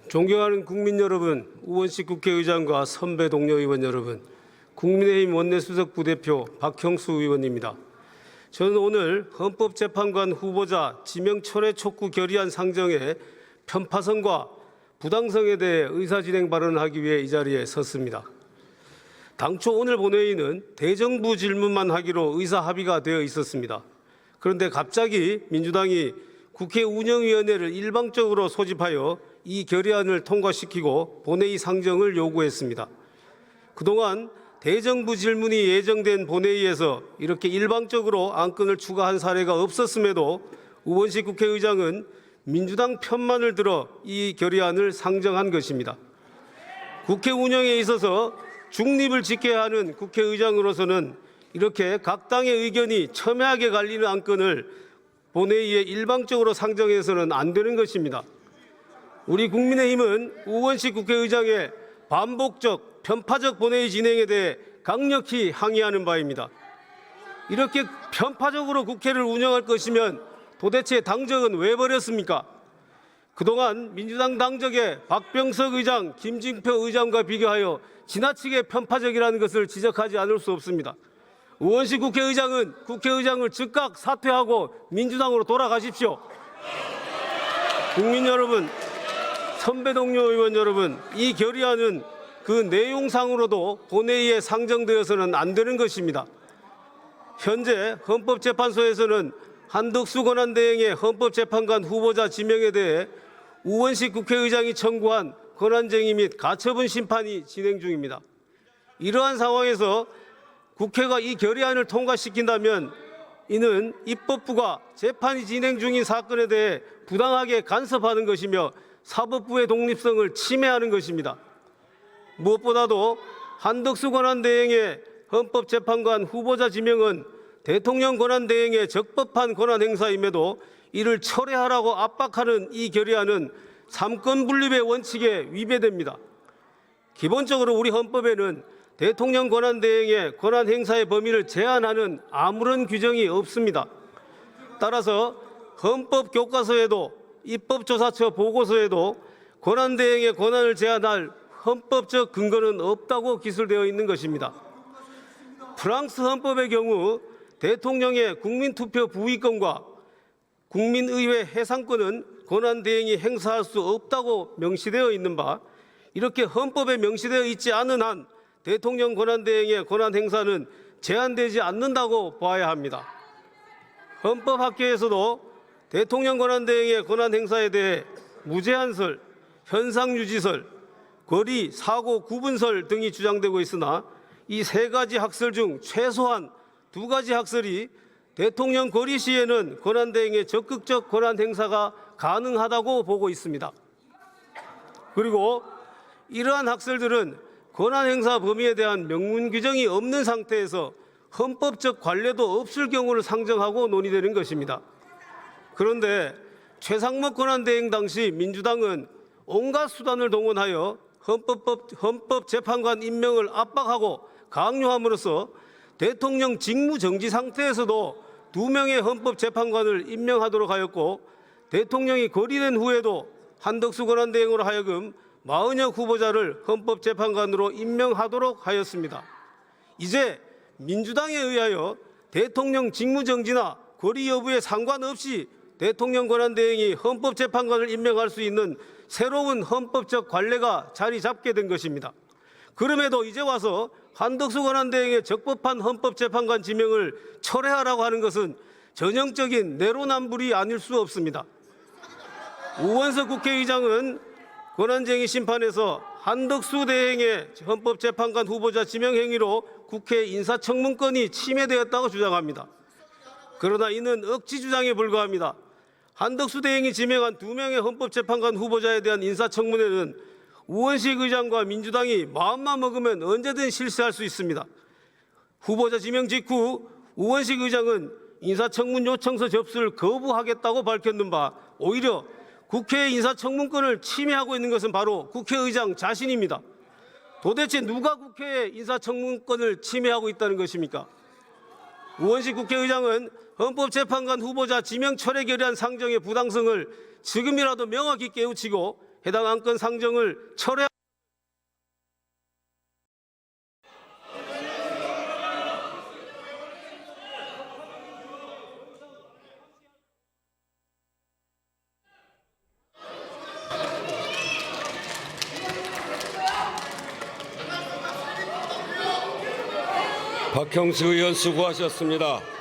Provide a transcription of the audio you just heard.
존경하는 국민 여러분, 우원식 국회의장과 선배 동료 의원 여러분, 국민의힘 원내수석 부대표 박형수 의원입니다. 저는 오늘 헌법재판관 후보자 지명 철회 촉구 결의안 상정의 편파성과 부당성에 대해 의사진행 발언을 하기 위해 이 자리에 섰습니다. 당초 오늘 본회의는 대정부 질문만 하기로 의사 합의가 되어 있었습니다. 그런데 갑자기 민주당이 국회 운영위원회를 일방적으로 소집하여 이 결의안을 통과시키고 본회의 상정을 요구했습니다. 그동안 대정부 질문이 예정된 본회의에서 이렇게 일방적으로 안건을 추가한 사례가 없었음에도 우원식 국회의장은 민주당 편만을 들어 이 결의안을 상정한 것입니다. 국회 운영에 있어서 중립을 지켜야 하는 국회의장으로서는 이렇게 각 당의 의견이 첨예하게 갈리는 안건을 본회의에 일방적으로 상정해서는 안 되는 것입니다. 우리 국민의힘은 우원식 국회의장의 반복적, 편파적 본회의 진행에 대해 강력히 항의하는 바입니다. 이렇게 편파적으로 국회를 운영할 것이면 도대체 당적은 왜 버렸습니까? 그동안 민주당 당적의 박병석 의장, 김진표 의장과 비교하여 지나치게 편파적이라는 것을 지적하지 않을 수 없습니다. 우원식 국회의장은 국회의장을 즉각 사퇴하고 민주당으로 돌아가십시오. 국민 여러분, 선배 동료 의원 여러분, 이 결의안은 그 내용상으로도 본회의에 상정되어서는 안 되는 것입니다. 현재 헌법재판소에서는 한덕수 권한대행의 헌법재판관 후보자 지명에 대해 우원식 국회의장이 청구한 권한쟁의 및 가처분 심판이 진행 중입니다. 이러한 상황에서 국회가 이 결의안을 통과시킨다면 이는 입법부가 재판이 진행 중인 사건에 대해 부당하게 간섭하는 것이며 사법부의 독립성을 침해하는 것입니다. 무엇보다도 한덕수 권한대행의 헌법재판관 후보자 지명은 대통령 권한대행의 적법한 권한 행사임에도 이를 철회하라고 압박하는 이 결의안은 삼권 분립의 원칙에 위배됩니다. 기본적으로 우리 헌법에는 대통령 권한대행의 권한 행사의 범위를 제한하는 아무런 규정이 없습니다. 따라서 헌법 교과서에도 입법조사처 보고서에도 권한대행의 권한을 제한할 헌법적 근거는 없다고 기술되어 있는 것입니다. 프랑스 헌법의 경우 대통령의 국민투표 부의권과 국민의회 해산권은 권한대행이 행사할 수 없다고 명시되어 있는 바, 이렇게 헌법에 명시되어 있지 않은 한 대통령 권한대행의 권한 행사는 제한되지 않는다고 봐야 합니다. 헌법학계에서도 대통령 권한대행의 권한 행사에 대해 무제한설, 현상유지설, 거리, 사고, 구분설 등이 주장되고 있으나 이 세 가지 학설 중 최소한 두 가지 학설이 대통령 거리 시에는 권한대행의 적극적 권한 행사가 가능하다고 보고 있습니다. 그리고 이러한 학설들은 권한 행사 범위에 대한 명문 규정이 없는 상태에서 헌법적 관례도 없을 경우를 상정하고 논의되는 것입니다. 그런데 최상목 권한대행 당시 민주당은 온갖 수단을 동원하여 헌법재판관 임명을 압박하고 강요함으로써 대통령 직무정지 상태에서도 2명의 헌법재판관을 임명하도록 하였고, 대통령이 거리된 후에도 한덕수 권한대행으로 하여금 마은혁 후보자를 헌법재판관으로 임명하도록 하였습니다. 이제 민주당에 의하여 대통령 직무정지나 거리 여부에 상관없이 대통령 권한대행이 헌법재판관을 임명할 수 있는 새로운 헌법적 관례가 자리 잡게 된 것입니다. 그럼에도 이제 와서 한덕수 권한대행의 적법한 헌법재판관 지명을 철회하라고 하는 것은 전형적인 내로남불이 아닐 수 없습니다. 우원석 국회의장은 권한쟁의 심판에서 한덕수 대행의 헌법재판관 후보자 지명 행위로 국회 인사청문권이 침해되었다고 주장합니다. 그러나 이는 억지 주장에 불과합니다. 한덕수 대행이 지명한 2명의 헌법재판관 후보자에 대한 인사청문회는 우원식 의장과 민주당이 마음만 먹으면 언제든 실시할 수 있습니다. 후보자 지명 직후 우원식 의장은 인사청문 요청서 접수를 거부하겠다고 밝혔는 바, 오히려 국회의 인사청문권을 침해하고 있는 것은 바로 국회의장 자신입니다. 도대체 누가 국회의 인사청문권을 침해하고 있다는 것입니까? 우원식 국회의장은 헌법재판관 후보자 지명 철회 결의안 상정의 부당성을 지금이라도 명확히 깨우치고 해당 안건 상정을 철회. 박형수 의원 수고하셨습니다.